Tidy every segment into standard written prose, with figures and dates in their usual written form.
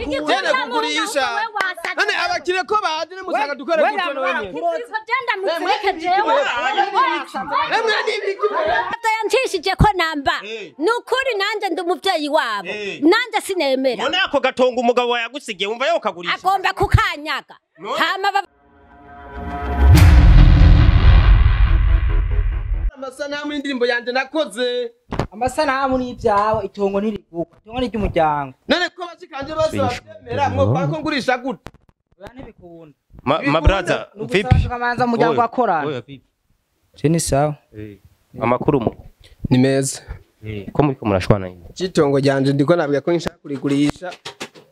Jene kugurisha. None abakire ko badire musanga dukore gutyo no wewe. Genda muzireke jewe. Emwe nibiki. Atayanshishije ko namba. Nukuri nanje ndi umuvyeyi wabo. Nanje sinemera. None ako gatonga umugabo wayagusigiye umva yo kagurisha. Agomba kukanyaga. Hama amasanamu y'indirimbo yanje nakoze. Amasanamu ni ibyawe itongo niriguka. Itongo ni ry'umuryango. None ko bashikanje bose bavyemera mwo kwako ngurisha gute? Oya ntibikunda. Ma brother, vipi? Kamanza umuryango akorana. Je ni sawa. Amakuru mu. Ni meza. Ko muri ko murashwana nyine. Citongo ryanje ndiko nabwiye ko nshaka kurigurisha.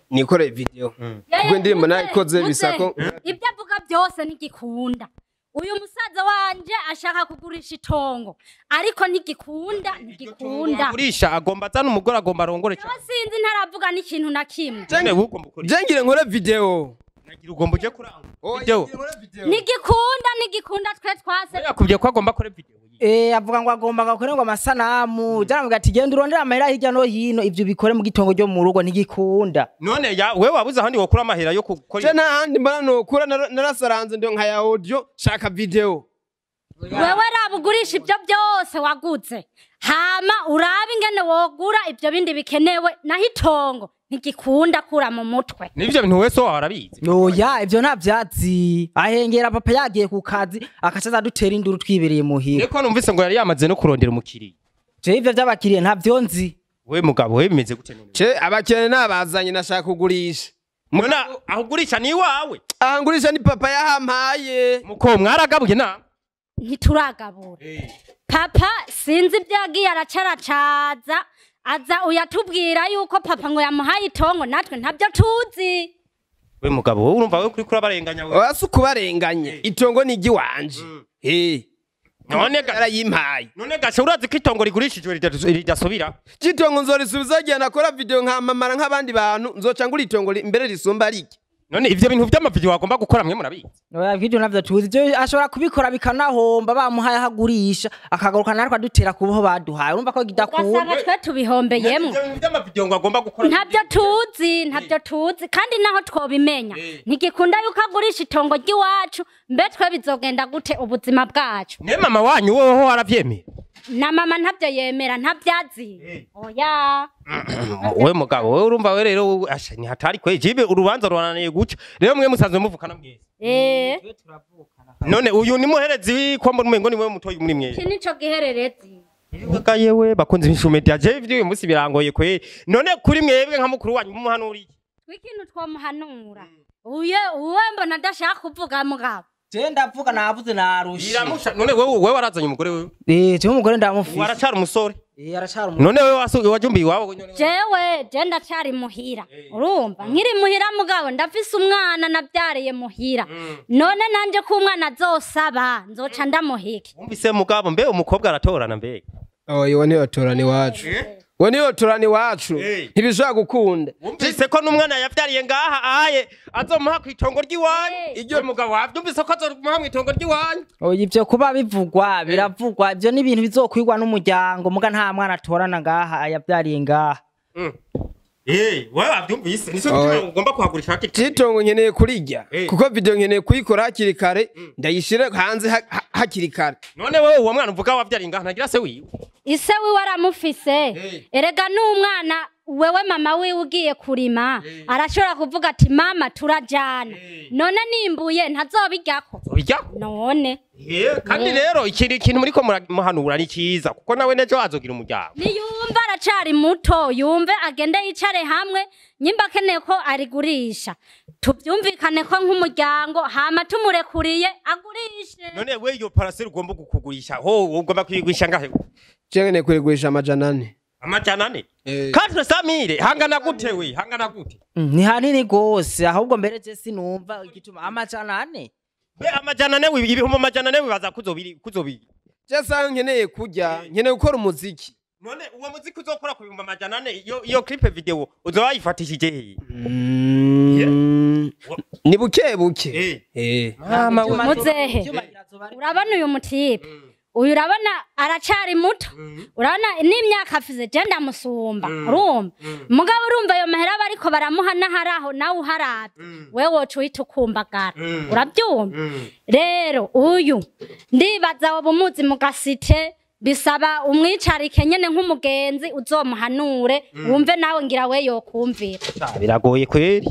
Nikore video. Kuko indirimbo nayikoze bisako. Ibyo avuga byose nigikunda. Uyu musaza wanje ashaka kugurisha itongo ariko nigikunda. Kugurisha agomba zana umugore agomba arongore cyane. Sinzi ntaravuga n'ikintu na kimwe. Jengire nkore video. Nagira ugomba uje kuranga. Video. Nigikunda twe twase. Yakubye ko agomba kore video. Avuga ngo agomba gakorerwa amasanamu. Jaramuga ati genda urondera amahera hirya no hino ivyo bikore mu gitongo ryo mu rugo nigikunda. None ya wewe wabuze ahandi wokura amahera yo gukora. Je nahandi mbana nokura narasaranze ndo nka ya audio shaka video. Wewe rabugurisha ibyo byose waguze. Hama urabe ingene wogura ibyo bindi bikenewe nahitongo ntigikunda kura mu mutwe. Nivyo bintu wese warabizi. Oya ivyo ntavyatsi. Ahengera papa yagiye ku kazi akacaza dutera induru twibereye muhira. Niko numvise ngo yari yamaze no kurondera umukiriya. Je ivyo by'abakiriye ntavyo nzi. We mugabo we bimeze gute none? Je abakene nabazanye nashaka kugurisha. Muna ahugurisha ni wawe. Ahangurisha ni papa yahampaye. Muko mwaragabuye na? Ntituragabura. Papa sinzi byagiye aracaracaza aza uyatubwira yuko papa ngo yamuhaye itongo natwe ntabyo tuzi. We mugabo wowe urumva we kuri kurabarenganya we. Wasu kubarenganya itongo ni giwanje. None garayimpaye. None gasha urazi ko itongo rigurishijwe ridasubira. Citongo nzorisubiza giye nakora video nkamamara nk'abandi bantu nzoca ngura itongo imbere risumba riki. None ivyo bintu vy'amavideo wagomba gukora mwe murabizi. Oya video navyo tuzi je ashobora kubikora bikanahomba bamuhaye ahagurisha akagaruka nariko adutera kubo baduhaye urumva ko gidakunda. Ugasanga twe tubihombeyemo. Vy'amavideo ngagomba gukora. Ntabyo tuzi kandi naho twobimenya. Ntigikunda yuko agurisha itongo ry'iwacu mbe twe bizogenda gute ubuzima bwacu. Ne mama wanyu wowe waravyemeye. Na mama ntabyo yemera ntabyazi. Oya. We mugabo we urumva we rero asha ni hatari kwe jibe urubanza rwananiye guca rero mwe musanzwe muvukana mwese. None uyu ni muherezi ko mwengo ni we mutoyi muri mwese. Iki nico gihererezi. Yega yewe bakunze inshumedia je ivyo uyu musi birangoye kwe none kuri mwebwe nka mukuru wanyu mumuhanuriye. Twikintu twamuhanura. Uwe mbona ndashaka kuvuga mugabo. Je ndavuga navuze narusha. Iramusha none wewe warazanye umugore wewe. Je umugore ndamufise. Waracara umusore. Arachara umusore. None wewe wajumbi iwabo nyone. Jewe je ndacari muhira. Urumva nkiri muhira mugabo ndafise umwana nabyariye muhira. None nanje ko umwana azosaba nzoca ndamuhike. Umvise mugabo mbe umukobwa aratorana mbe. Yewe niyo torani wacu. We niyo turani wacu ntibishaka gukunda. Umvise ko n'umwana yavyariye ngaha aye azomuha ku itongo ry'iwanyu. Iryo mugabo wavyumvise ko azomuha mu itongo ry'iwanyu. Oya ivyo kuba bivugwa biravugwa ivyo ni ibintu bizokwirwa n'umuryango muga nta mwana atorana ngaha yavyariye ngaha. Wewe wavyumvise nico ugomba kuhagurisha hakiri. Citongo nkeneye kurirya kuko video nkeneye kuyikora hakiri kare ndayishire hanze hakiri kare. None wewe uwo mwana uvuga wavyariye ngaha ntagira se wiwe. Ise wiwe aramufise. Erega n'umwana wewe mama wiwe ugiye kurima arashobora kuvuga ati mama turajana. None nimbuye ntazobiryako. Biryako? None. Kandi rero ikiri kintu muri ko muhanura ni ciza kuko nawe nejo azogira umuryango. Niyumva aracari muto yumve agende yicare hamwe nyimba keneye ko arigurisha. Tubyumvikane ko nk'umuryango hama tumurekuriye agurishe. None we iyo parcelle ugomba kukugurisha ho ugomba kuyigurisha ngahe? Cengene kurigurisha amajana 4. Amajana 4? Katwe Samire hangana gute we hangana gute? Ni hanini gose ahubwo mbere je sinumva igituma amajana 4. Be amajana 4 ibihumbi amajana 4 baza kuzobiri. Je sa nkeneye kurya nkeneye gukora umuziki. None uwo muziki uzokora ku bihumbi amajana 4 iyo clip video uzowayifatishije he? Ni buke buke. Muzehe urabona uyu mutipe uyu urabona aracari muto urabona n'imyaka afize je ndamusumba urumva mugabo urumva ayo mahera bariko baramuha n'aharaho nawe uharabye wewe woca uhita ukumbagara urabyumva rero uyu ndibaza waba umuzi mu gasite bisaba umwicarike nyene nk'umugenzi uzomuhanure wumve nawe ngira we yokumvira biragoye kweri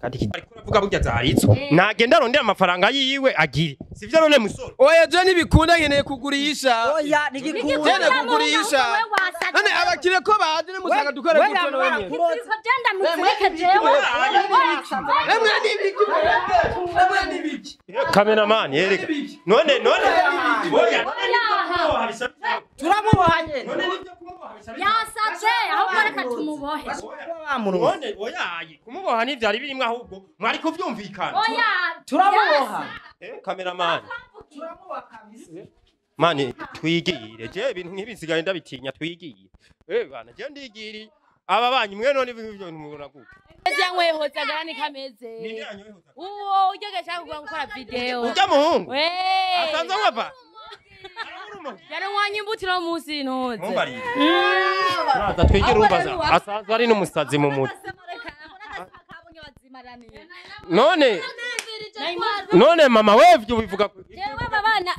ariko uravuga burya zaritso nagenda arondera amafaranga yiwe agire sivyo none musore oya je nibikunda nkeneye kugurisha oya nigikunda nkeneye kugurisha none abakire ko baje nemusanga dukore gutyo none genda muzireke jewe emwe nibiki cameraman yereka none oya turamubohanye none nivyo kumuboha yasaze ahubwo reka tumubohe none oyaye kumuboha n'ivyari birimwe ahubwo mwari kuvyumvikana oya turamuboha cameraman turamuboha kabisa mani twigire je ibintu nk'ibisigaye ndabitinya twigire bana je ndigiri aba banyu mwe none ibyo mubona gute Ejangwe hoza gani kameze. Uwo ujogesha kugwa gukora video. Uja muhungu. Asanze wapa. Yaro wanyu imbutiro musi ntoze. Mumbari. Naza twigire umbaza. Asanze ari n'umusazi mu muti. None mama wevye ubivuga jewe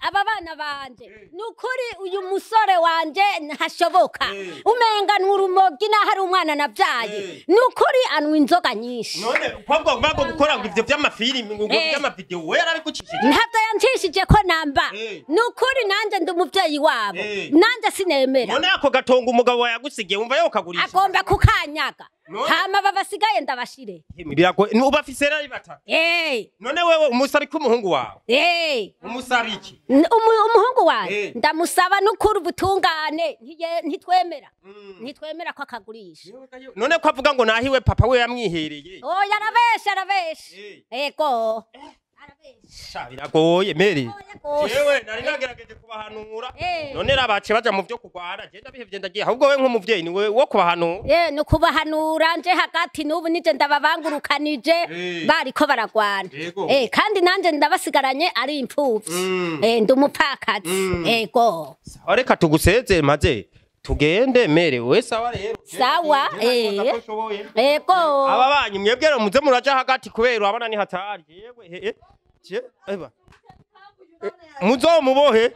aba bana banje nukuri uyu musore wanje ntashoboko umenga n'urumogi na hari umwana navyaye nukuri anwa inzoga nyinshi none kwabwo bago gukora ngo ivyo vy'amafilimi ngo vy'amavideo we yarabikucishije ntavyo yancishije ko namba nukuri nanje ndi umuvyeyi wabo nanje sinemera none ako gatonga umugabo yagusigiye umva yo kagurisha agomba kukanyaga hama babasigaye ndabashire birago ubafise rari bata none wewe umusari k'umuhungu wawe umusari iki umuhungu wawe ndamusaba n'ukuri ubutungane ntitwemera ko akagurisha none ko avuga ngo nahiwe papa we yamwihereye oya arabesha ego biragoye Mary jewe nari nagerageje kubahanura none rabace baja mu vyo kugwara je ndabihevye ndagiye ahubwo we nk'umuvyeyi ni we wo kubahanura no kubahanura nje hagati n'ubu nije ndababangurukanije bariko baragwana kandi nanje ndabasigaranye ari impfuvyi ndi umupfakazi ego reka tuguseze maze tugende Mary we sawa rero sawa ego aba banyu mwebwe rero muze muraja hagati kubera urabona ni hatari yewe eba muzo mubohe